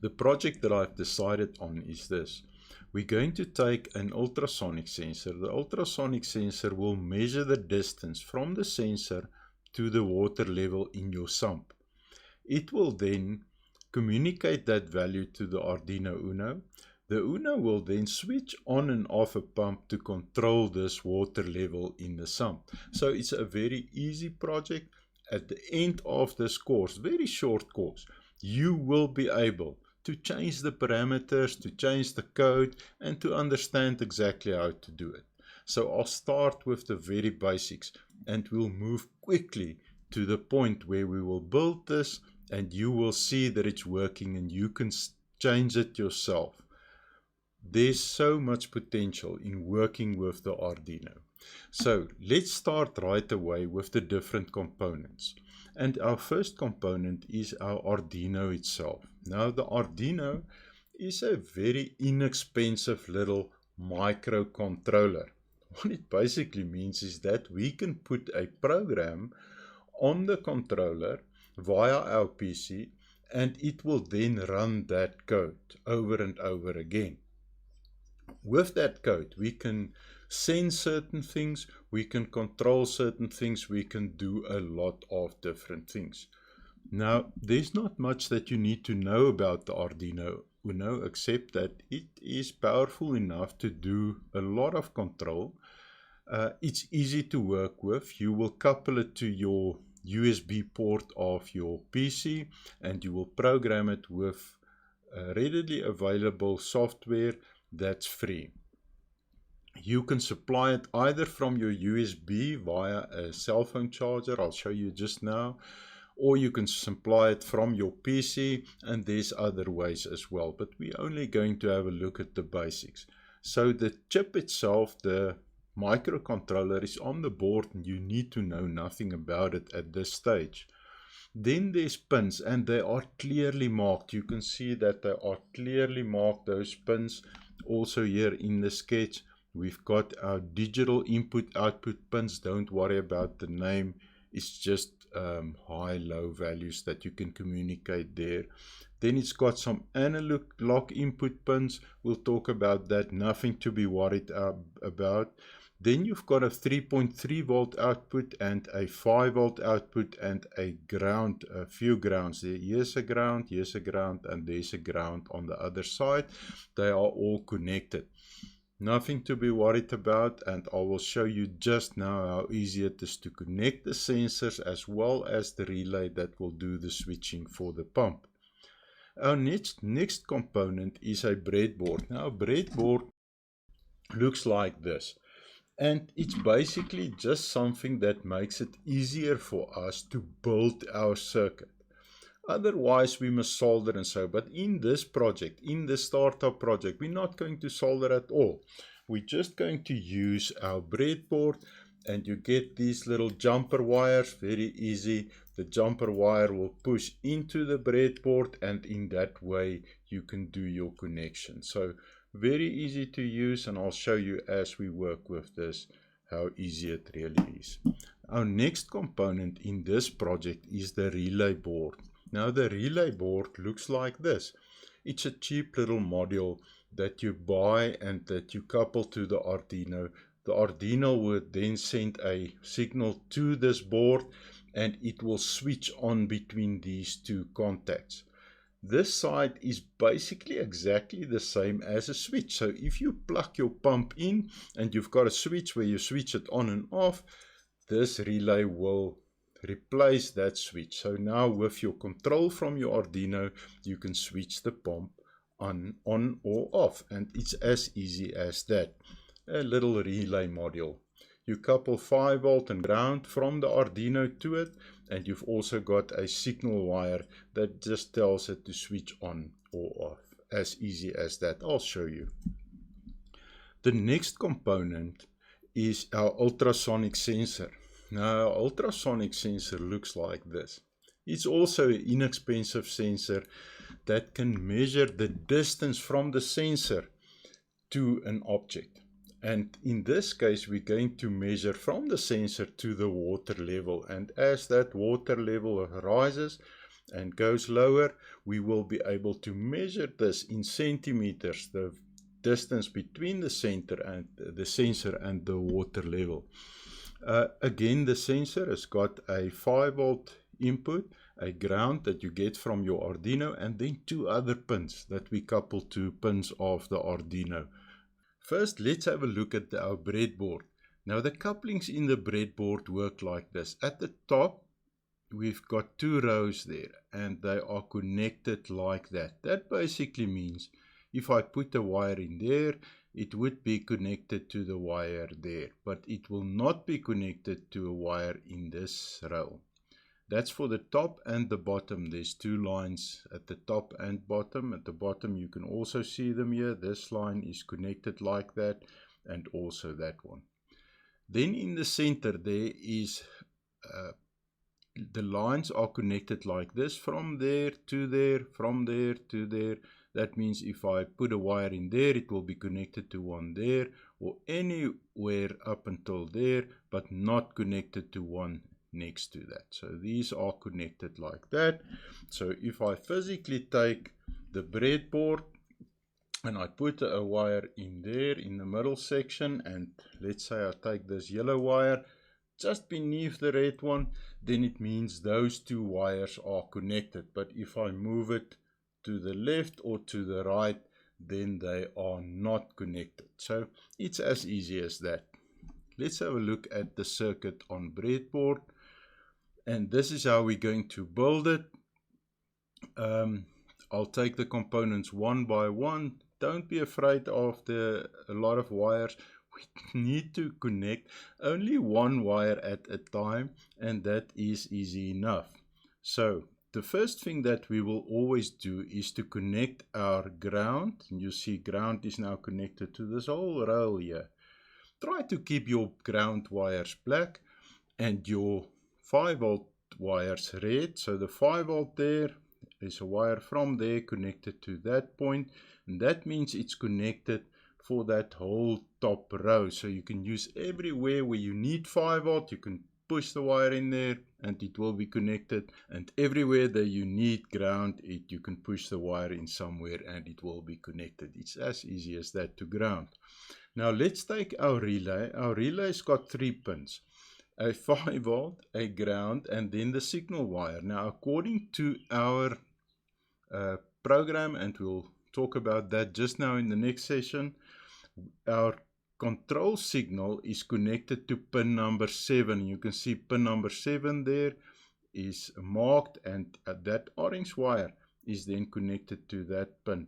The project that I've decided on is this. We're going to take an ultrasonic sensor. The ultrasonic sensor will measure the distance from the sensor to the water level in your sump. It will then communicate that value to the Arduino Uno. The Uno will then switch on and off a pump to control this water level in the sump. So it's a very easy project. At the end of this course, very short course, you will be able to change the parameters, to change the code, and to understand exactly how to do it. So I'll start with the very basics, and we'll move quickly to the point where we will build this, and you will see that it's working, and you can change it yourself. There's so much potential in working with the Arduino. So let's start right away with the different components. And our first component is our Arduino itself. Now the Arduino is a very inexpensive little microcontroller. What it basically means is that we can put a program on the controller via our PC, and it will then run that code over and over again. With that code, we can send certain things, we can control certain things, we can do a lot of different things. Now, there's not much that you need to know about the Arduino Uno, except that it is powerful enough to do a lot of control. It's easy to work with. You will couple it to your USB port of your PC, and you will program it with readily available software that's free. You can supply it either from your USB via a cell phone charger, I'll show you just now, or you can supply it from your PC, and there's other ways as well, but we're only going to have a look at the basics. So the chip itself, the microcontroller, is on the board, and you need to know nothing about it at this stage. Then there's pins, and they are clearly marked. You can see that they are clearly marked, those pins. Also here in the sketch, we've got our digital input-output pins. Don't worry about the name. It's just high-low values that you can communicate there. Then it's got some analog lock input pins. We'll talk about that. Nothing to be worried about. Then you've got a 3.3 volt output and a 5 volt output and a ground, a few grounds there. Here's a ground, and there's a ground on the other side. They are all connected. Nothing to be worried about, and I will show you just now how easy it is to connect the sensors as well as the relay that will do the switching for the pump. Our next component is a breadboard. Now a breadboard looks like this. And it's basically just something that makes it easier for us to build our circuit. Otherwise, we must solder and so. But in this project, in the startup project, we're not going to solder at all. We're just going to use our breadboard, and you get these little jumper wires, very easy. The jumper wire will push into the breadboard, and in that way, you can do your connection. So very easy to use, and I'll show you as we work with this how easy it really is. Our next component in this project is the relay board. Now the relay board looks like this. It's a cheap little module that you buy and that you couple to the Arduino. The Arduino would then send a signal to this board, and it will switch on between these two contacts. This side is basically exactly the same as a switch. So if you plug your pump in and you've got a switch where you switch it on and off, this relay will replace that switch. So now with your control from your Arduino, you can switch the pump on or off, and it's as easy as that. A little relay module. You couple 5 volt and ground from the Arduino to it, and you've also got a signal wire that just tells it to switch on or off. As easy as that. I'll show you. The next component is our ultrasonic sensor. Now, our ultrasonic sensor looks like this. It's also an inexpensive sensor that can measure the distance from the sensor to an object. And in this case, we're going to measure from the sensor to the water level. And as that water level rises, and goes lower, we will be able to measure this in centimeters, the distance between the sensor and the water level. Again, the sensor has got a 5-volt input, a ground that you get from your Arduino, and then 2 other pins that we couple to pins of the Arduino. First, let's have a look at our breadboard. Now, the couplings in the breadboard work like this. At the top, we've got 2 rows there, and they are connected like that. That basically means if I put a wire in there, it would be connected to the wire there, but it will not be connected to a wire in this row. That's for the top and the bottom. There's 2 lines at the top and bottom. At the bottom, you can also see them here. This line is connected like that, and also that one. Then in the center, there is the lines are connected like this, from there to there, from there to there. That means if I put a wire in there, it will be connected to one there, or anywhere up until there, but not connected to one next to that. So these are connected like that. So if I physically take the breadboard and I put a wire in there in the middle section, and let's say I take this yellow wire just beneath the red one, then it means those 2 wires are connected. But if I move it to the left or to the right, then they are not connected. So it's as easy as that. Let's have a look at the circuit on breadboard, and this is how we're going to build it. I'll take the components one by one. Don't be afraid of a lot of wires. We need to connect only 1 wire at a time, and that is easy enough. So the first thing that we will always do is to connect our ground. And you see ground is now connected to this whole row here. Try to keep your ground wires black and your 5-volt wires red. So the 5-volt there is a wire from there connected to that point, and that means it's connected for that whole top row. So you can use everywhere where you need 5-volt, you can push the wire in there and it will be connected, and everywhere that you need ground, you can push the wire in somewhere and it will be connected. It's as easy as that to ground. Now let's take our relay. Our relay's got 3 pins, a 5-volt, a ground, and then the signal wire. Now according to our program, and we'll talk about that just now in the next session, our control signal is connected to pin number 7. You can see pin number 7 there is marked, and that orange wire is then connected to that pin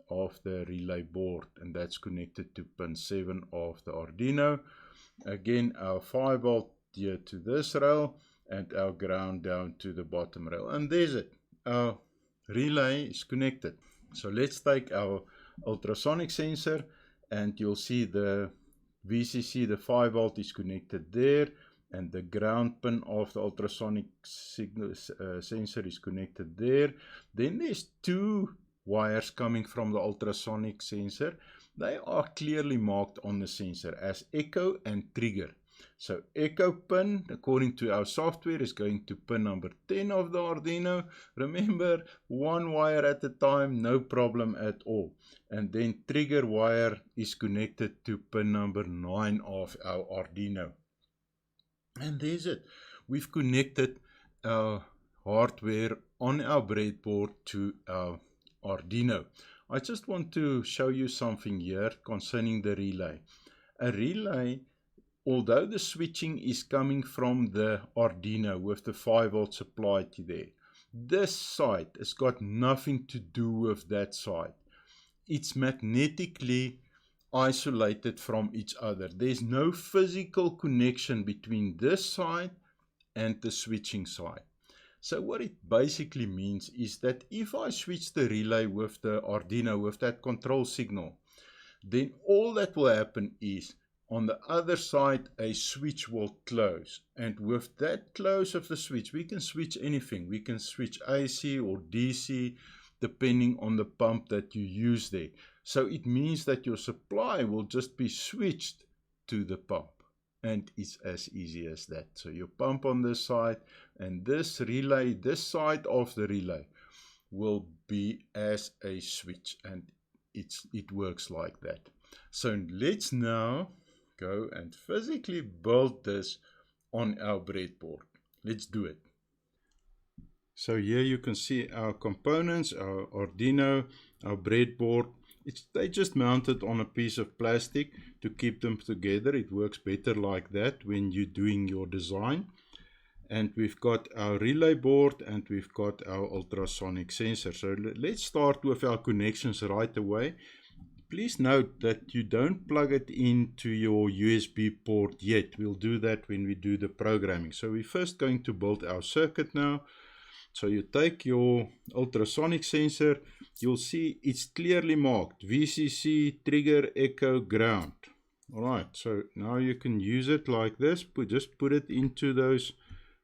of the relay board, and that's connected to pin 7 of the Arduino. Again, our 5-volt here to this rail, and our ground down to the bottom rail, and there's it. Our relay is connected. So let's take our ultrasonic sensor, and you'll see the VCC, the 5-volt is connected there, and the ground pin of the ultrasonic signal sensor is connected there. Then there's 2 wires coming from the ultrasonic sensor. They are clearly marked on the sensor as echo and trigger. So echo pin, according to our software, is going to pin number 10 of the Arduino. Remember, 1 wire at a time, no problem at all. And then trigger wire is connected to pin number 9 of our Arduino. And there's it. We've connected our hardware on our breadboard to our Arduino. I just want to show you something here concerning the relay. A relay, although the switching is coming from the Arduino with the 5-volt supply to there, this side has got nothing to do with that side. It's magnetically isolated from each other. There's no physical connection between this side and the switching side. So what it basically means is that if I switch the relay with the Arduino with that control signal, then all that will happen is on the other side a switch will close, and with that close of the switch we can switch anything. We can switch AC or DC depending on the pump that you use there. So it means that your supply will just be switched to the pump. and it's as easy as that. So you pump on this side, and this relay, this side of the relay will be as a switch, and it works like that. So let's now go and physically build this on our breadboard. Let's do it. So here you can see our components, our Arduino, our breadboard. They just mounted on a piece of plastic to keep them together. It works better like that when you're doing your design. And we've got our relay board and we've got our ultrasonic sensor. So let's start with our connections right away. Please note that you don't plug it into your USB port yet. We'll do that when we do the programming. So we're first going to build our circuit now. So you take your ultrasonic sensor, you'll see it's clearly marked VCC, trigger, echo, ground. Alright, so now you can use it like this. Just put it into those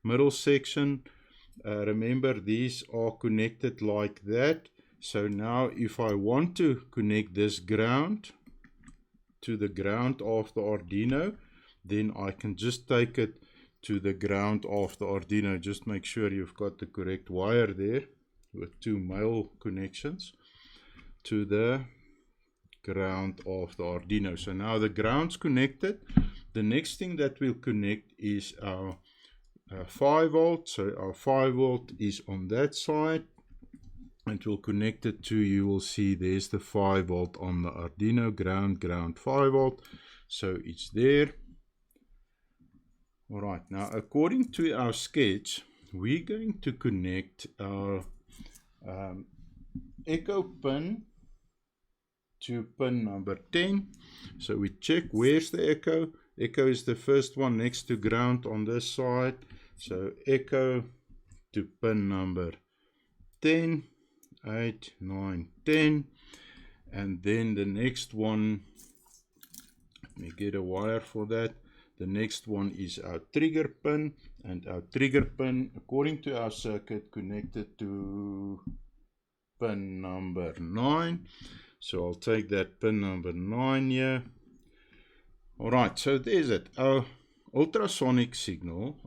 middle section. Remember, these are connected like that. So now if I want to connect this ground to the ground of the Arduino, then I can just take it to the ground of the Arduino. Just make sure you've got the correct wire there with 2 male connections to the ground of the Arduino. So now the ground's connected. The next thing that we'll connect is our 5 volt. So our 5 volt is on that side, and we'll connect it to, you will see there's the 5 volt on the Arduino, ground 5 volt. So it's there. Alright, now according to our sketch, we're going to connect our echo pin to pin number 10. So we check where's the echo. Echo is the first one next to ground on this side. So echo to pin number 10, 8, 9, 10. And then the next one, let me get a wire for that. The next one is our trigger pin, and our trigger pin, according to our circuit, connected to pin number 9. So I'll take that pin number 9 here. Alright, so there's it. Our ultrasonic signal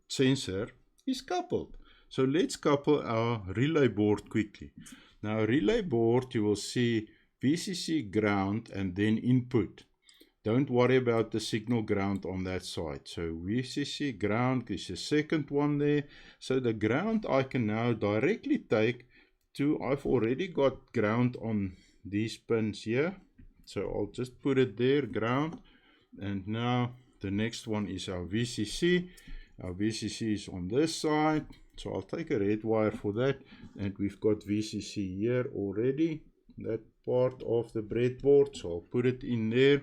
sensor is coupled. So let's couple our relay board quickly. Now relay board, you will see VCC, ground, and then input. Don't worry about the signal ground on that side. So VCC, ground is the second one there. So the ground I can now directly take to, I've already got ground on these pins here. So I'll just put it there, ground. And now the next one is our VCC. Our VCC is on this side. So I'll take a red wire for that. And we've got VCC here already, that part of the breadboard. So I'll put it in there.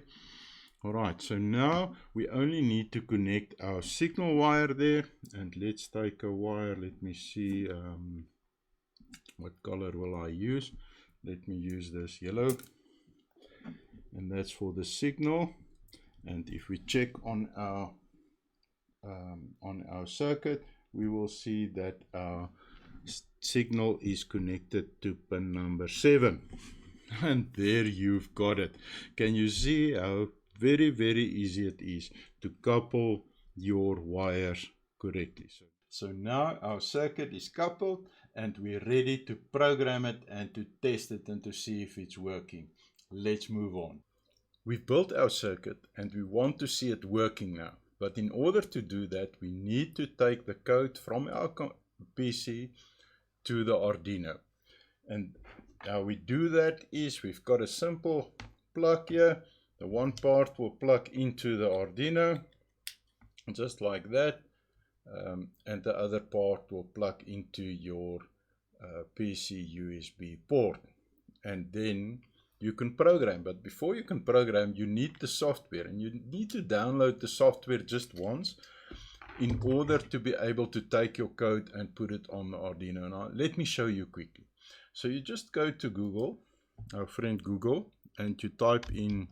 Alright, so now we only need to connect our signal wire there, and let's take a wire. Let me see what color will I use. Let me use this yellow, and that's for the signal. And if we check on our circuit, we will see that our signal is connected to pin number 7. And there you've got it. Can you see how very easy it is to couple your wires correctly? So now our circuit is coupled, and we're ready to program it and to test it and to see if it's working. Let's move on. We've built our circuit and we want to see it working now. But in order to do that, we need to take the code from our PC to the Arduino. And how we do that is we've got a simple plug here. The one part will plug into the Arduino, just like that, and the other part will plug into your PC USB port, and then you can program. But before you can program, you need the software, and you need to download the software just once in order to be able to take your code and put it on the Arduino. Now let me show you quickly. So you just go to Google, our friend Google, and you type in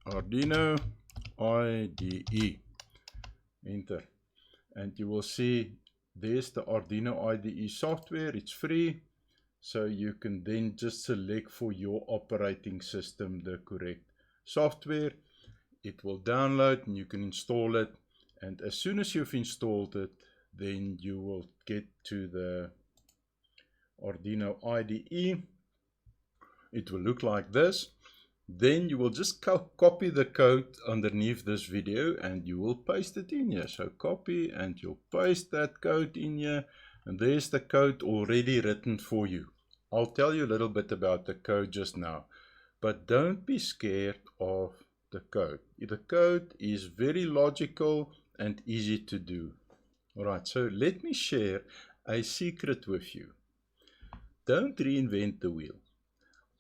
Arduino IDE, enter, and you will see there's the Arduino IDE software. It's free, so you can then just select for your operating system the correct software. it will download and you can install it. And as soon as you've installed it, then you will get to the Arduino IDE. It will look like this. Then you will just copy the code underneath this video and you will paste it in here. So copy and you'll paste that code in here, and there's the code already written for you. I'll tell you a little bit about the code just now, but don't be scared of the code. The code is very logical and easy to do. Alright, so let me share a secret with you. Don't reinvent the wheel.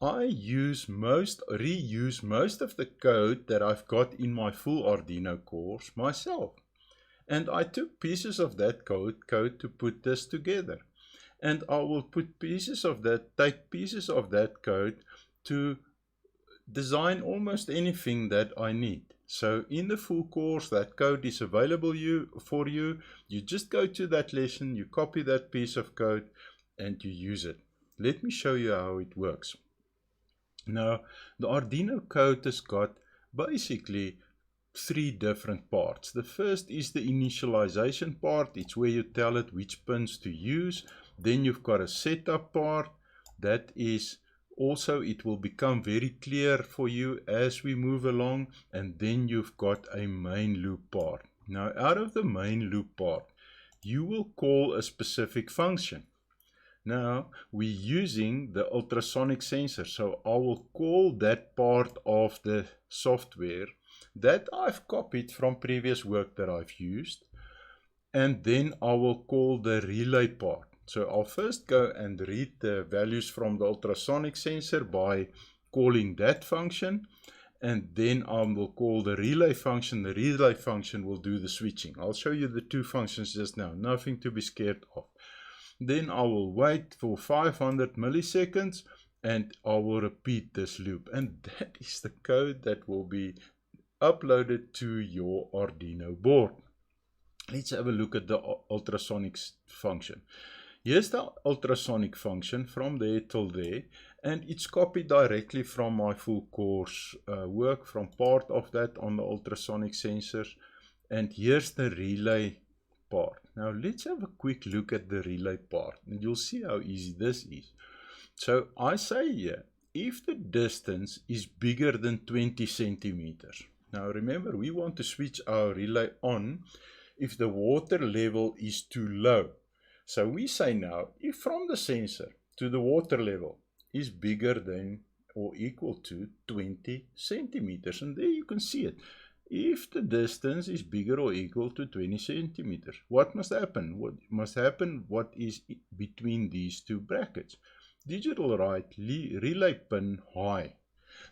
I reuse most of the code that I've got in my full Arduino course myself. And I took pieces of that code to put this together. And I will take pieces of that code to design almost anything that I need. So in the full course, that code is available for you. You just go to that lesson, you copy that piece of code, and you use it. Let me show you how it works. Now, the Arduino code has got basically 3 different parts. The first is the initialization part. It's where you tell it which pins to use. Then you've got a setup part. That is also, it will become very clear for you as we move along. And then you've got a main loop part. Now, out of the main loop part, you will call a specific function. Now, we're using the ultrasonic sensor, so I will call that part of the software that I've copied from previous work that I've used, and then I will call the relay part. So I'll first go and read the values from the ultrasonic sensor by calling that function, and then I will call the relay function. The relay function will do the switching. I'll show you the 2 functions just now, nothing to be scared of. Then I will wait for 500 milliseconds and I will repeat this loop. And that is the code that will be uploaded to your Arduino board. Let's have a look at the ultrasonic function. Here's the ultrasonic function from there till there, and it's copied directly from my full course work, from part of that on the ultrasonic sensors. And here's the relay part. Now let's have a quick look at the relay part and you'll see how easy this is. So I say here, if the distance is bigger than 20 centimeters. Now remember, we want to switch our relay on if the water level is too low. So we say now, if from the sensor to the water level is bigger than or equal to 20 centimeters, and there you can see it. If the distance is bigger or equal to 20 centimeters, what must happen? What must happen? What is between these 2 brackets? Digital write relay pin high.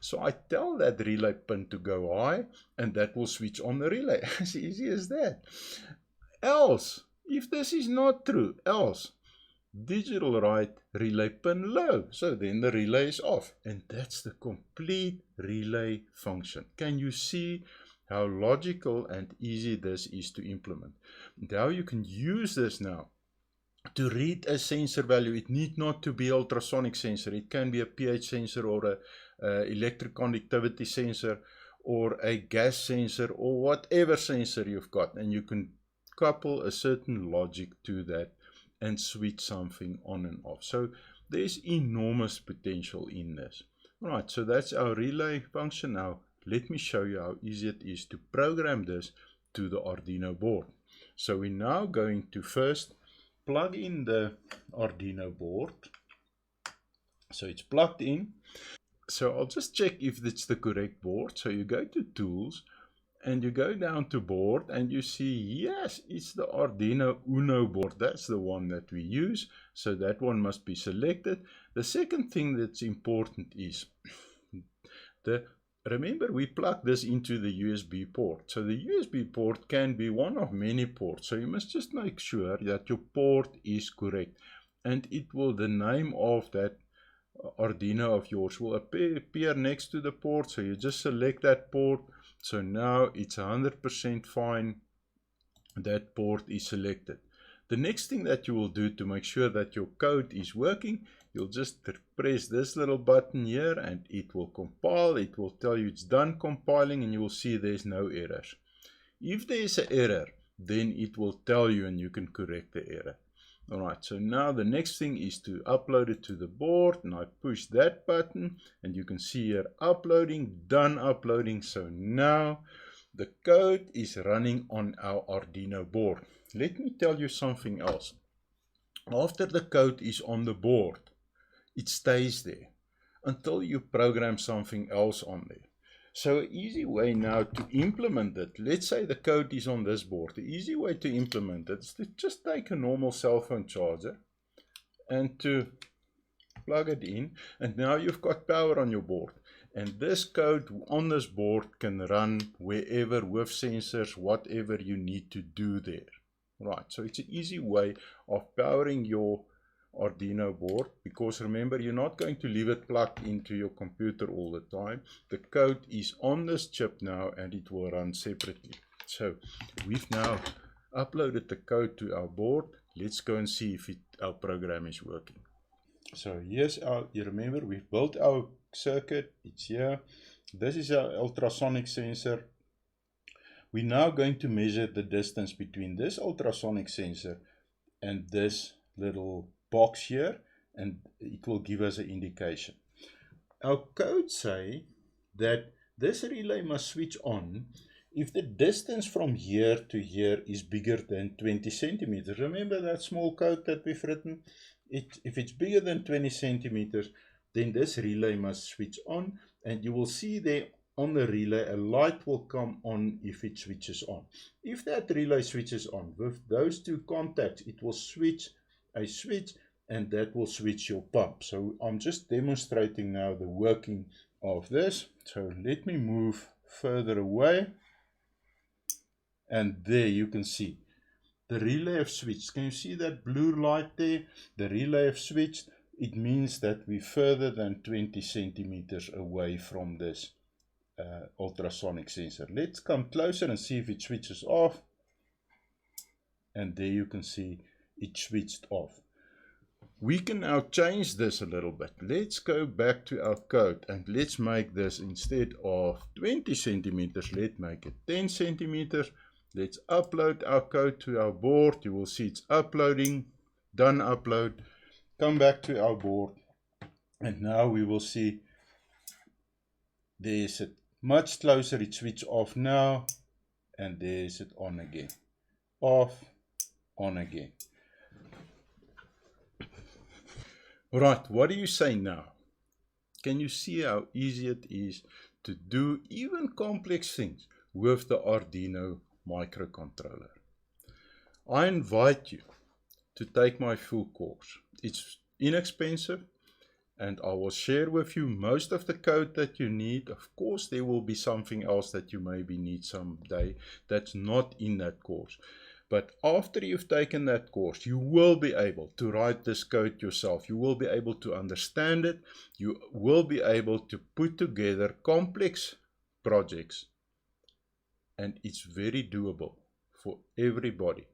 So I tell that relay pin to go high, and that will switch on the relay. As easy as that. Else, if this is not true, else digital write relay pin low. So then the relay is off, and that's the complete relay function. Can you see how logical and easy this is to implement? And how you can use this now to read a sensor value. It need not to be ultrasonic sensor. It can be a pH sensor or a electric conductivity sensor or a gas sensor or whatever sensor you've got. And you can couple a certain logic to that and switch something on and off. So there's enormous potential in this. All right, so that's our relay function. Now let me show you how easy it is to program this to the Arduino board. So we're now going to first plug in the Arduino board. So it's plugged in. So I'll just check if it's the correct board. So you go to Tools and you go down to Board and you see, yes, it's the Arduino Uno board. That's the one that we use. So that one must be selected. The second thing that's important is remember, we plug this into the USB port. So the USB port can be one of many ports. So you must just make sure that your port is correct. And the name of that Arduino of yours will appear next to the port. So you just select that port. So now it's 100% fine. That port is selected. The next thing that you will do to make sure that your code is working you'll just press this little button here and it will compile. It will tell you it's done compiling and you will see there's no errors. If there's an error, then it will tell you and you can correct the error. Alright, so now the next thing is to upload it to the board, and I push that button and you can see here uploading, done uploading. So now the code is running on our Arduino board. Let me tell you something else. After the code is on the board, it stays there until you program something else on there. So an easy way now to implement it, let's say the code is on this board. The easy way to implement it is to just take a normal cell phone charger and to plug it in, and now you've got power on your board. And this code on this board can run wherever with sensors, whatever you need to do there. Right, so it's an easy way of powering your Arduino board, because remember, you're not going to leave it plugged into your computer all the time. The code is on this chip now and it will run separately. So we've now uploaded the code to our board. Let's go and see if our program is working. So here's you remember we've built our circuit. It's here. This is our ultrasonic sensor. We're now going to measure the distance between this ultrasonic sensor and this little box here, and it will give us an indication. Our code say that this relay must switch on if the distance from here to here is bigger than 20 centimeters. Remember that small code that we've written? If it's bigger than 20 centimeters, then this relay must switch on, and you will see there on the relay a light will come on if it switches on. If that relay switches on with those two contacts, it will switch a switch, and that will switch your pump. So I'm just demonstrating now the working of this. So let me move further away, and there you can see the relay have switched. Can you see that blue light there? The relay have switched. It means that we're further than 20 centimeters away from this ultrasonic sensor. Let's come closer and see if it switches off, and there you can see it switched off. We can now change this a little bit. Let's go back to our code and let's make this, instead of 20 centimeters, let's make it 10 centimeters. Let's upload our code to our board. You will see it's uploading, done upload. Come back to our board, and now we will see there's it much closer. It switched off now, and there's it on again. Off, on again. Right, what do you say now? Can you see how easy it is to do even complex things with the Arduino microcontroller? I invite you to take my full course. It's inexpensive, and I will share with you most of the code that you need. Of course, there will be something else that you maybe need someday that's not in that course. But after you've taken that course, you will be able to write this code yourself. You will be able to understand it. You will be able to put together complex projects. And it's very doable for everybody.